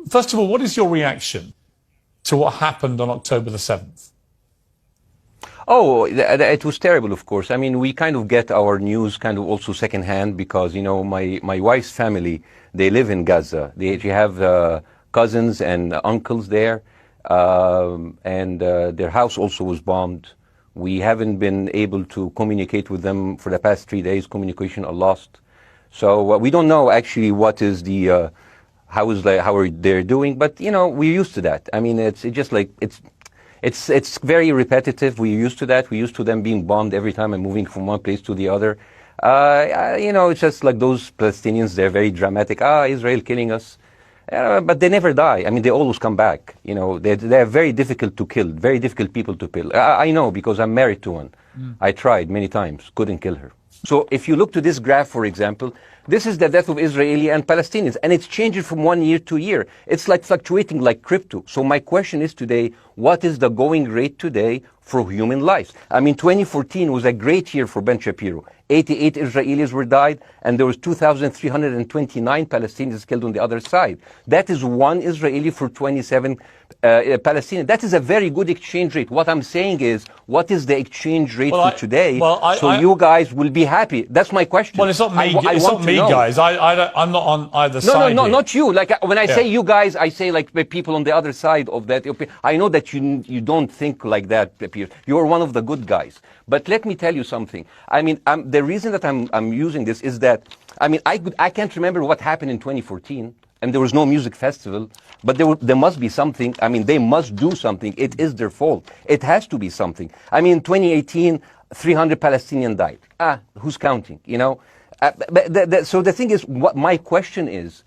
First of all, what is your reaction to what happened on October the 7th? Oh, it was terrible, of course. I mean, we kind of get our news kind of also secondhand because, you know, my wife's family, they live in Gaza. They have cousins and uncles there, and their house also was bombed. We haven't been able to communicate with them for the past 3 days. Communication are lost. So we don't know actually what is the, how are they doing, but, you know, we're used to that. I mean, it's just like, it's very repetitive. We're used to that. We're used to them being bombed every time and moving from one place to the other. You know, it's just like those Palestinians, they're very dramatic. Israel killing us. But they never die. I mean, they always come back. You know, they're very difficult to kill, very difficult people to kill. I know because I'm married to one. I tried many times, couldn't kill her. So if you look to this graph, for example, this is the death of Israeli and Palestinians, and it's changing from 1 year to year. It's like fluctuating like crypto. So my question is today, what is the going rate today for human lives? I mean, 2014 was a great year for Ben Shapiro. 88 Israelis were died, and there was 2,329 Palestinians killed on the other side. That is one Israeli for 27 Palestinians. That is a very good exchange rate. What I'm saying is, what is the exchange rate for today? You guys will be happy. That's my question. Well, it's not me, guys. I'm not on either side. No, not you. Like when I say you guys, I say like the people on the other side of that. I know that you don't think like that, Piers. You're one of the good guys. But let me tell you something. I mean, the reason that I'm using this is that, I mean, I can't remember what happened in 2014, and there was no music festival, but there must be something. I mean, they must do something. It is their fault. It has to be something. I mean, 2018, 300 Palestinians died. Who's counting, you know? So the thing is, what my question is,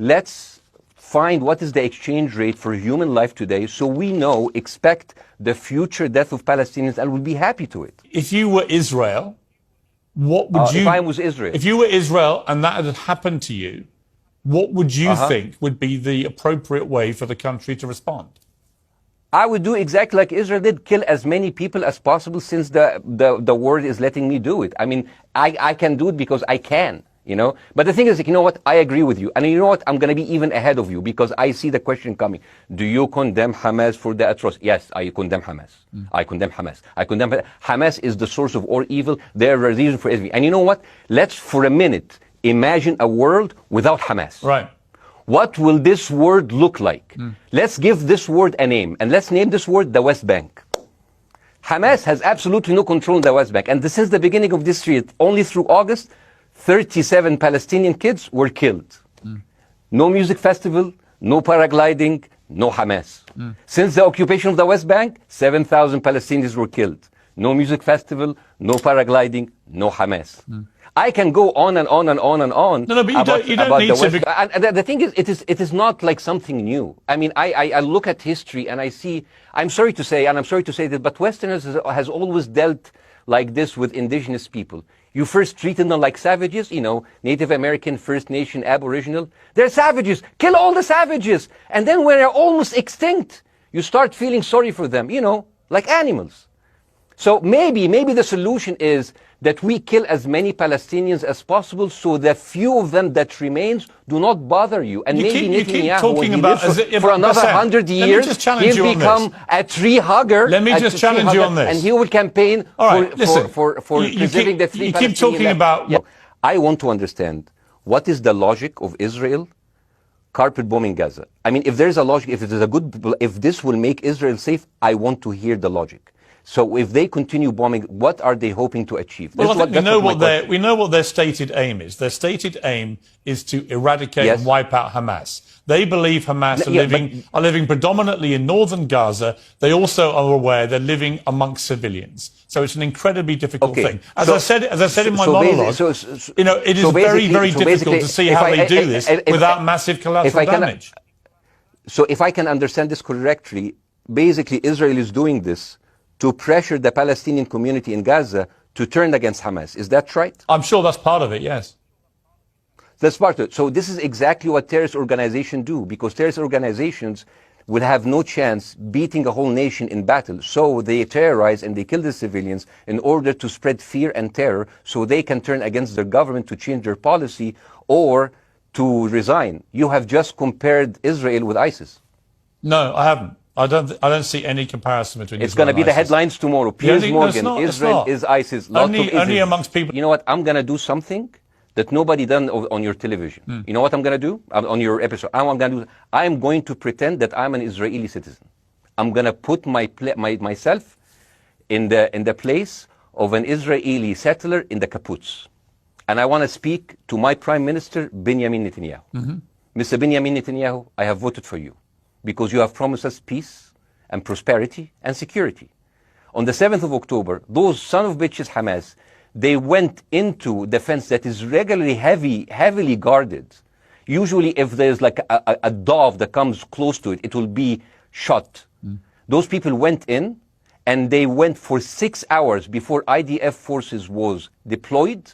let's find what is the exchange rate for human life today so we know, expect the future death of Palestinians and we'll be happy to it. If you were Israel, what would you... If I was Israel. If you were Israel and that had happened to you, what would you think would be the appropriate way for the country to respond? I would do exactly like Israel did, kill as many people as possible since the world is letting me do it. I mean, I can do it because I can. You know, but the thing is, you know what? I agree with you. And you know what? I'm going to be even ahead of you because I see the question coming. Do you condemn Hamas for the atrocity? Yes, I condemn Hamas. I condemn Hamas. Hamas is the source of all evil. They're a reason for everything. And you know what? Let's, for a minute, imagine a world without Hamas. Right. What will this world look like? Let's give this word a name. And let's name this word the West Bank. Hamas has absolutely no control in the West Bank. And since the beginning of this year, only through August, 37 Palestinian kids were killed. No music festival, no paragliding, no Hamas. Since the occupation of the West Bank, 7,000 Palestinians were killed. No music festival, no paragliding, no Hamas. I can go on and on and on and on. No, but you don't need to. The thing is, it is not like something new. I mean, I look at history and I see, I'm sorry to say this, but Westerners has always dealt like this with indigenous people. You first treated them like savages, you know, Native American, First Nation, Aboriginal. They're savages. Kill all the savages. And then when they're almost extinct, you start feeling sorry for them, you know, like animals. So maybe the solution is that we kill as many Palestinians as possible so the few of them that remains do not bother you. And maybe Netanyahu, when he lives for another 100 years, he'll become a tree hugger. Let me just challenge you on this. And he will campaign for preserving the three Palestinian. You keep talking about... I want to understand, what is the logic of Israel carpet bombing Gaza? I mean, if there's a logic, if this will make Israel safe, I want to hear the logic. So if they continue bombing, what are they hoping to achieve? Well, I think we know what their stated aim is. Their stated aim is to eradicate and wipe out Hamas. They believe Hamas are living predominantly in northern Gaza. They also are aware they're living amongst civilians. So it's an incredibly difficult thing. As I said in my monologue, you know, it is very, very difficult to see how they do this without massive collateral damage. So if I can understand this correctly, basically Israel is doing this to pressure the Palestinian community in Gaza to turn against Hamas. Is that right? I'm sure that's part of it, yes. That's part of it. So this is exactly what terrorist organizations do, because terrorist organizations will have no chance beating a whole nation in battle. So they terrorize and they kill the civilians in order to spread fear and terror so they can turn against their government to change their policy or to resign. You have just compared Israel with ISIS. No, I haven't. I don't see any comparison between. It's going to be the headlines tomorrow. Piers Morgan, Israel is ISIS. Only amongst people. You know what? I'm going to do something that nobody done on your television. You know what I'm going to do on your episode? I'm going to pretend that I'm an Israeli citizen. I'm going to put myself in the place of an Israeli settler in the kibbutz. And I want to speak to my Prime Minister, Benjamin Netanyahu. Mr. Benjamin Netanyahu, I have voted for you because you have promised us peace and prosperity and security. On the 7th of October, those son of bitches Hamas, they went into the fence that is regularly heavily guarded. Usually if there's like a dove that comes close to it, it will be shot. Those people went in and they went for 6 hours before IDF forces was deployed,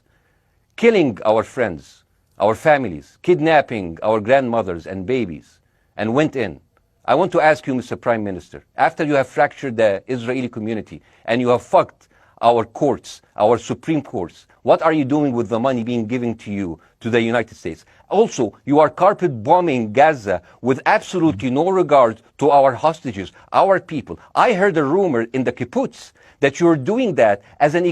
killing our friends, our families, kidnapping our grandmothers and babies, and went in. I want to ask you, Mr. Prime Minister, after you have fractured the Israeli community and you have fucked our courts, our Supreme Courts, what are you doing with the money being given to you, to the United States? Also, you are carpet bombing Gaza with absolutely no regard to our hostages, our people. I heard a rumor in the kibbutz that you're doing that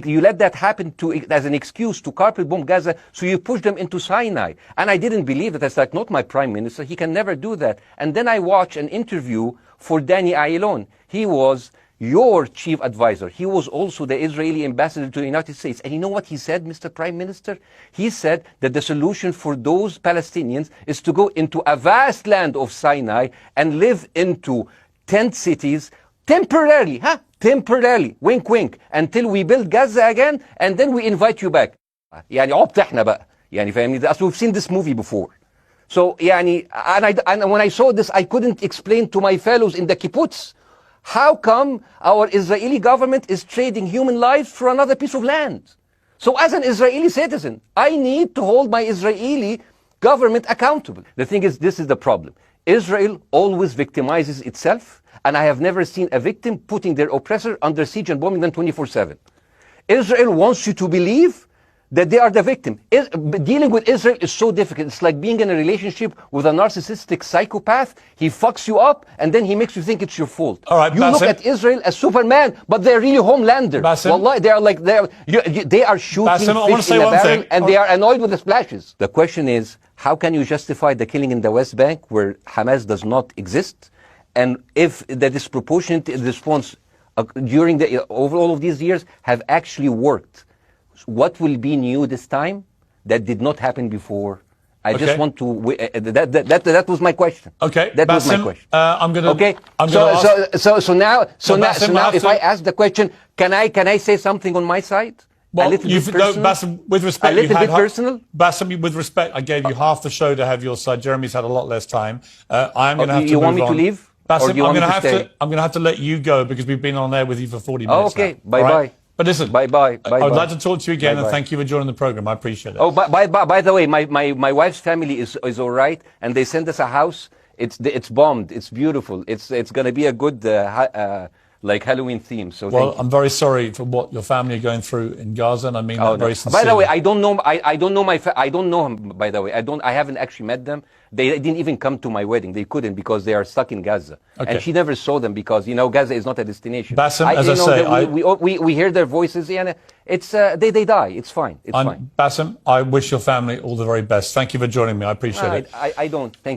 you let that happen as an excuse to carpet bomb Gaza, so you push them into Sinai. And I didn't believe that. That's like, not my Prime Minister. He can never do that. And then I watched an interview for Danny Ayalon. He was your chief advisor. He was also the Israeli ambassador to the United States. And you know what he said, Mr. Prime Minister? He said that the solution for those Palestinians is to go into a vast land of Sinai and live into tent cities temporarily, temporarily, wink wink, until we build Gaza again, and then we invite you back. يعني عبط احنا بقى. يعني فاهمني؟ We've seen this movie before. So يعني, and when I saw this, I couldn't explain to my fellows in the kibbutz, how come our Israeli government is trading human lives for another piece of land? So as an Israeli citizen, I need to hold my Israeli government accountable. The thing is, this is the problem. Israel always victimizes itself, and I have never seen a victim putting their oppressor under siege and bombing them 24/7. Israel wants you to believe that they are the victim. Dealing with Israel is so difficult. It's like being in a relationship with a narcissistic psychopath. He fucks you up, and then he makes you think it's your fault. All right, you look at Israel as Superman, but they're really Homelander. Wallahi, they are like they are shooting fish in a barrel, and they are annoyed with the splashes. The question is, how can you justify the killing in the West Bank where Hamas does not exist? And if the disproportionate response during over all of these years have actually worked, what will be new this time that did not happen before? I just want to. That was my question. Okay, that was my question. I'm gonna. Okay. So now, if I ask the question, can I say something on my side? Well, Bassem, with respect, a little bit personal. Bassem, with respect, I gave you half the show to have your side. Jeremy's had a lot less time. I'm going to have to. You want me to leave? Bassem, I'm going to have to let you go because we've been on there with you for 40 minutes. Okay. Now, bye bye. Right? But listen, bye. I would like to talk to you again, and thank you for joining the program. I appreciate it. Oh, by the way, my wife's family is all right, and they sent us a house. It's bombed. It's beautiful. It's going to be a good like Halloween theme. So well, I'm very sorry for what your family are going through in Gaza, and I mean that very sincerely. By the way, I don't know. I don't know I don't know him. By the way, I haven't actually met them. They didn't even come to my wedding. They couldn't because they are stuck in Gaza, and she never saw them because Gaza is not a destination. Bassem, as I say, we hear their voices, and it's they die. It's fine. It's fine. Bassem, I wish your family all the very best. Thank you for joining me. I appreciate it. I don't. Thank you.